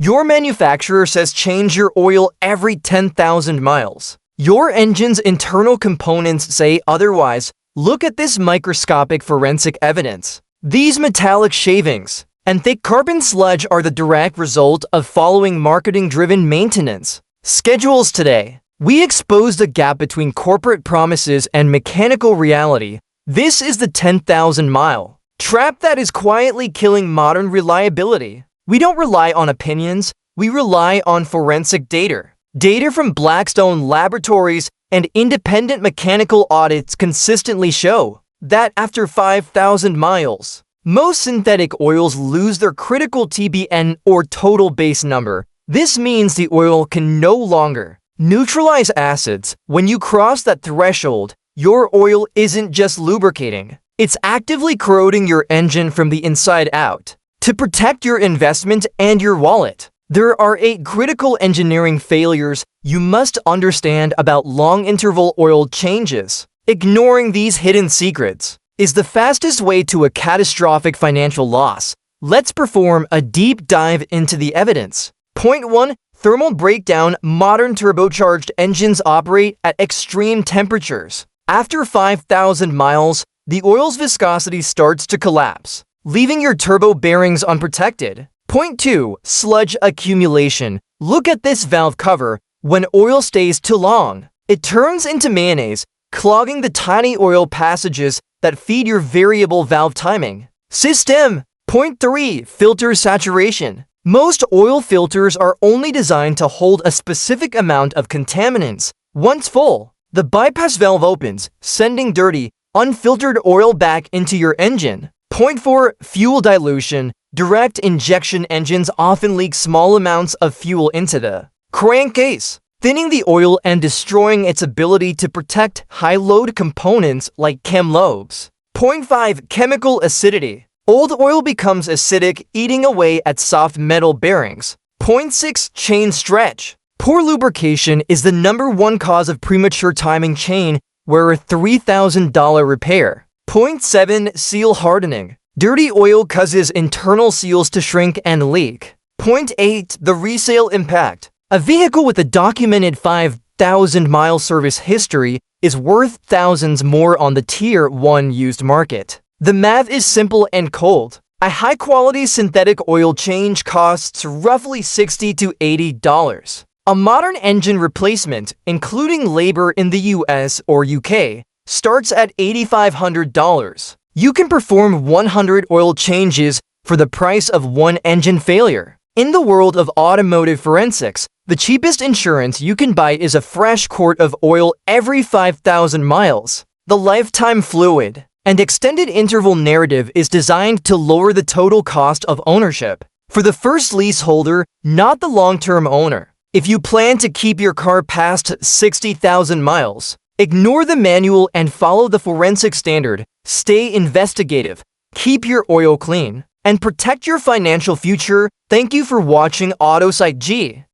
Your manufacturer says change your oil every 10,000 miles. Your engine's internal components say otherwise. Look at this microscopic forensic evidence. These metallic shavings and thick carbon sludge are the direct result of following marketing-driven maintenance schedules today. We exposed a gap between corporate promises and mechanical reality. This is the 10,000-mile trap that is quietly killing modern reliability. We don't rely on opinions, we rely on forensic data. Data from Blackstone Laboratories and independent mechanical audits consistently show that after 5,000 miles, most synthetic oils lose their critical TBN or total base number. This means the oil can no longer neutralize acids. When you cross that threshold, your oil isn't just lubricating, it's actively corroding your engine from the inside out. To protect your investment and your wallet, there are 8 critical engineering failures you must understand about long-interval oil changes. Ignoring these hidden secrets is the fastest way to a catastrophic financial loss. Let's perform a deep dive into the evidence. Point 1. Thermal breakdown. Modern turbocharged engines operate at extreme temperatures. After 5,000 miles, the oil's viscosity starts to collapse, leaving your turbo bearings unprotected. Point 2. Sludge accumulation. Look at this valve cover. When oil stays too long, it turns into mayonnaise, clogging the tiny oil passages that feed your variable valve timing system. Point 3. Filter saturation. Most oil filters are only designed to hold a specific amount of contaminants. Once full, the bypass valve opens, sending dirty, unfiltered oil back into your engine. Point 4. Fuel dilution. Direct injection engines often leak small amounts of fuel into the crankcase, thinning the oil and destroying its ability to protect high-load components like cam lobes. Point 5. Chemical acidity. Old oil becomes acidic, eating away at soft metal bearings. Point 6. Chain stretch. Poor lubrication is the #1 cause of premature timing chain wear. $3,000 repair. Point 7. Seal hardening. Dirty oil causes internal seals to shrink and leak. Point 8. The resale impact. A vehicle with a documented 5,000-mile service history is worth thousands more on the Tier 1 used market. The math is simple and cold. A high-quality synthetic oil change costs roughly $60 to $80. A modern engine replacement, including labor in the US or UK, starts at $8,500. You can perform 100 oil changes for the price of one engine failure. In the world of automotive forensics, the cheapest insurance you can buy is a fresh quart of oil every 5,000 miles. The lifetime fluid and extended interval narrative is designed to lower the total cost of ownership for the first leaseholder, not the long-term owner. If you plan to keep your car past 60,000 miles, ignore the manual and follow the forensic standard. Stay investigative, keep your oil clean, and protect your financial future. Thank you for watching AutoSight-G.